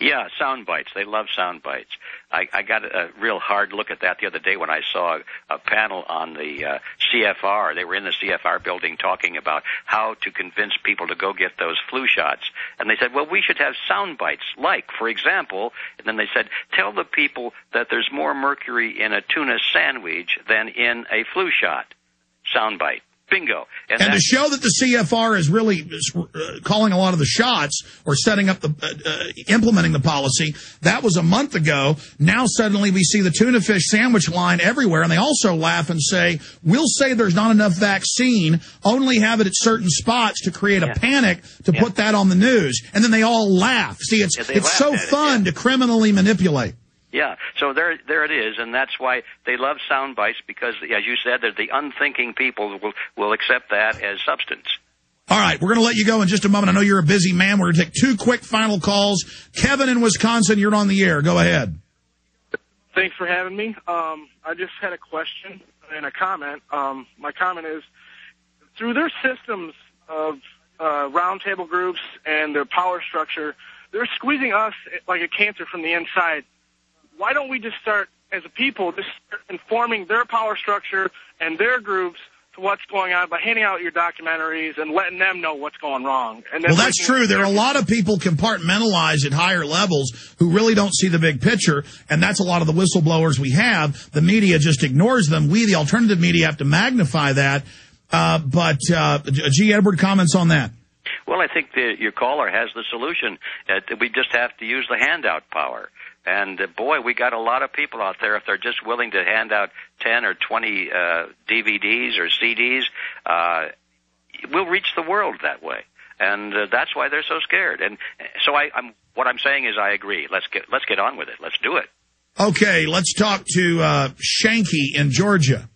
Yeah, sound bites. They love sound bites. I got a real hard look at that the other day when I saw a panel on the CFR. They were in the CFR building talking about how to convince people to go get those flu shots. And they said, well, we should have sound bites, like, for example, and then they said, tell the people that there's more mercury in a tuna sandwich than in a flu shot. Sound bite. Bingo. And to show that the CFR is really calling a lot of the shots or setting up implementing the policy, that was a month ago. Now suddenly we see the tuna fish sandwich line everywhere, and they also laugh and say, we'll say there's not enough vaccine, only have it at certain spots to create a panic to put that on the news. And then they all laugh. See, it's so fun to criminally manipulate. Yeah, so there it is, and that's why they love sound bites, because, as you said, the unthinking people will accept that as substance. All right, we're going to let you go in just a moment. I know you're a busy man. We're going to take 2 quick final calls. Kevin in Wisconsin, you're on the air. Go ahead. Thanks for having me. I just had a question and a comment. My comment is, through their systems of roundtable groups and their power structure, they're squeezing us like a cancer from the inside. Why don't we just start, as a people, just start informing their power structure and their groups to what's going on by handing out your documentaries and letting them know what's going wrong? And then well, that's true. There are a lot of people compartmentalized at higher levels who really don't see the big picture, and that's a lot of the whistleblowers we have. The media just ignores them. We, the alternative media, have to magnify that. But G. Edward, comments on that? Well, I think your caller has the solution. We just have to use the handout power. And, boy, we got a lot of people out there, if they're just willing to hand out 10 or 20 DVDs or CDs, we'll reach the world that way. And that's why they're so scared. And so what I'm saying is I agree. Let's get on with it. Let's do it. Okay, let's talk to Shanky in Georgia.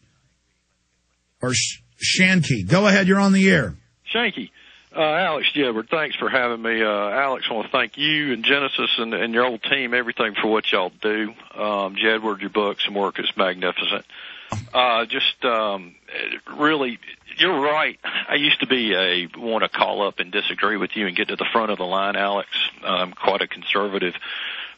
Or Shanky. Go ahead, you're on the air. Shanky. Alex Jedward, thanks for having me. Alex, I want to thank you and Genesis and your whole team, everything for what y'all do. Jedward, your books and work is magnificent. Really, you're right. I used to want to call up and disagree with you and get to the front of the line, Alex. I'm quite a conservative,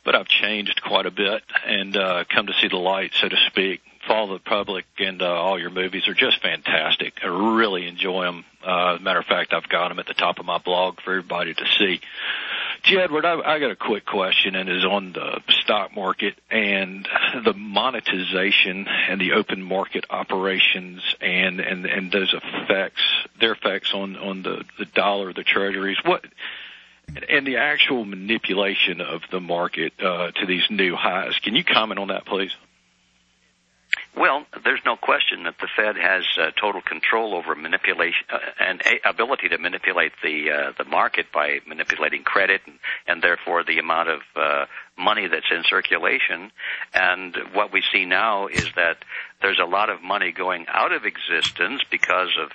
but I've changed quite a bit and come to see the light, so to speak. Follow the public, and all your movies are just fantastic. I really enjoy them. As a matter of fact, I've got them at the top of my blog for everybody to see. Jedward, I got a quick question, and is on the stock market and the monetization and the open market operations and those effects, their effects on the dollar, the treasuries. And the actual manipulation of the market to these new highs. Can you comment on that, please? Well, there's no question that the Fed has total control over manipulation and ability to manipulate the market by manipulating credit and therefore the amount of money that's in circulation. And what we see now is that there's a lot of money going out of existence because of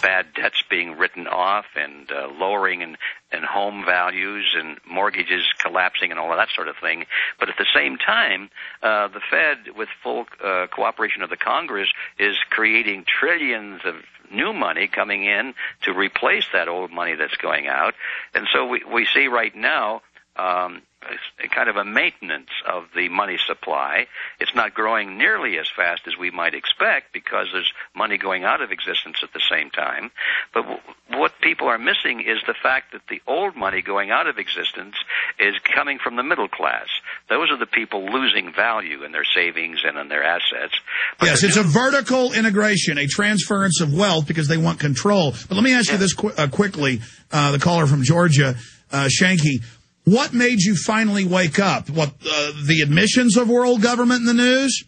bad debts being written off and lowering and home values and mortgages collapsing and all of that sort of thing. But at the same time, the Fed, with full cooperation of the Congress, is creating trillions of new money coming in to replace that old money that's going out. And so we see right now kind of a maintenance of the money supply. It's not growing nearly as fast as we might expect because there's money going out of existence at the same time. But what people are missing is the fact that the old money going out of existence is coming from the middle class. Those are the people losing value in their savings and in their assets. But yes, it's a vertical integration, a transference of wealth because they want control. But let me ask you this quickly, the caller from Georgia, Shanky. What made you finally wake up? What, the admissions of world government in the news?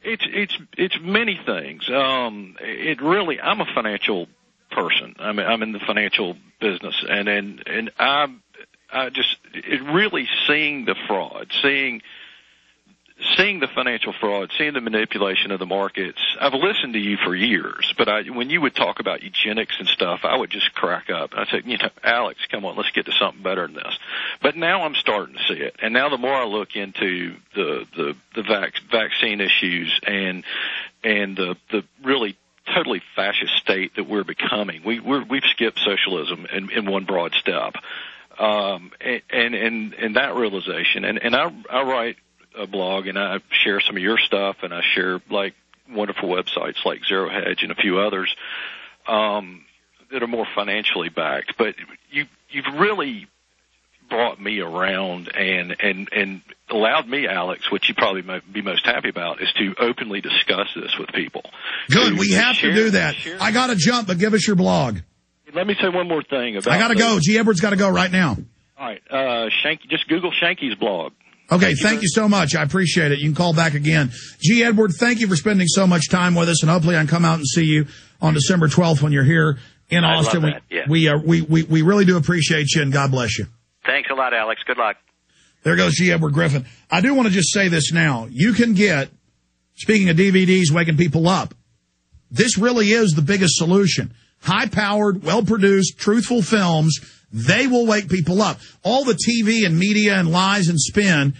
It's many things. It really, I'm a financial person. I'm in the financial business, and I just, it really seeing the fraud, seeing the financial fraud, seeing the manipulation of the markets. I've listened to you for years, but when you would talk about eugenics and stuff, I would just crack up. I'd say, Alex, come on, let's get to something better than this. But now I'm starting to see it. And now the more I look into the vaccine issues and the really totally fascist state that we're becoming, we've skipped socialism in one broad step. And that realization, and I write a blog and I share some of your stuff, and I share like wonderful websites like Zero Hedge and a few others that are more financially backed. But you've really brought me around and allowed me, Alex, which you probably might be most happy about, is to openly discuss this with people. Good. We have to do that. I got to jump, but give us your blog. Let me say one more thing about. I got to go. G. Edwards got to go right now. All right. Shanky, just Google Shanky's blog. Okay, thank you so much. I appreciate it. You can call back again. G. Edward, thank you for spending so much time with us, and hopefully I can come out and see you on December 12th when you're here in Austin. Love that. Yeah. We really do appreciate you, and God bless you. Thanks a lot, Alex. Good luck. There goes G. Edward Griffin. I do want to just say this now. You can get, speaking of DVDs waking people up, this really is the biggest solution. High-powered, well-produced, truthful films, they will wake people up. All the TV and media and lies and spin,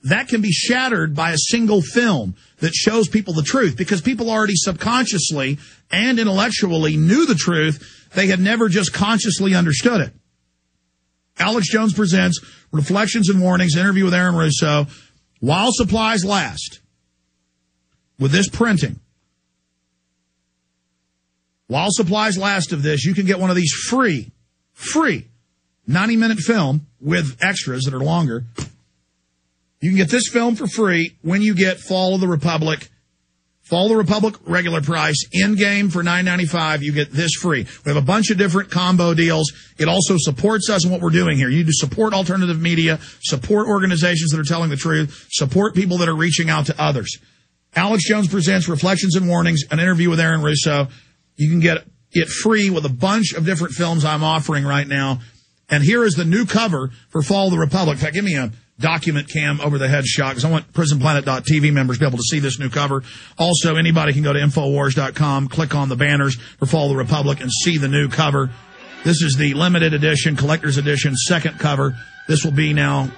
that can be shattered by a single film that shows people the truth, because people already subconsciously and intellectually knew the truth. They had never just consciously understood it. Alex Jones presents Reflections and Warnings, interview with Aaron Russo, while supplies last. With this printing, while supplies last of this, you can get one of these free 90-minute film with extras that are longer. You can get this film for free when you get Fall of the Republic. Fall of the Republic regular price, in-game for $9.95. You get this free. We have a bunch of different combo deals. It also supports us in what we're doing here. You need to support alternative media, support organizations that are telling the truth, support people that are reaching out to others. Alex Jones presents Reflections and Warnings, an interview with Aaron Russo. You can get it free with a bunch of different films I'm offering right now. And here is the new cover for Fall of the Republic. In fact, give me a document cam over the head shot, because I want prisonplanet.tv members to be able to see this new cover. Also, anybody can go to Infowars.com, click on the banners for Fall of the Republic, and see the new cover. This is the limited edition, collector's edition, second cover. This will be now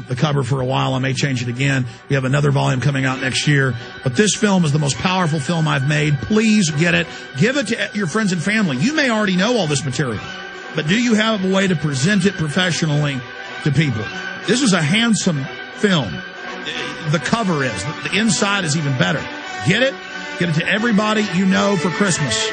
the cover for a while. I may change it again. We have another volume coming out next year. But this film is the most powerful film I've made. Please get it. Give it to your friends and family. You may already know all this material, but do you have a way to present it professionally to people? This is a handsome film. The cover is. The inside is even better. Get it to everybody you know for Christmas.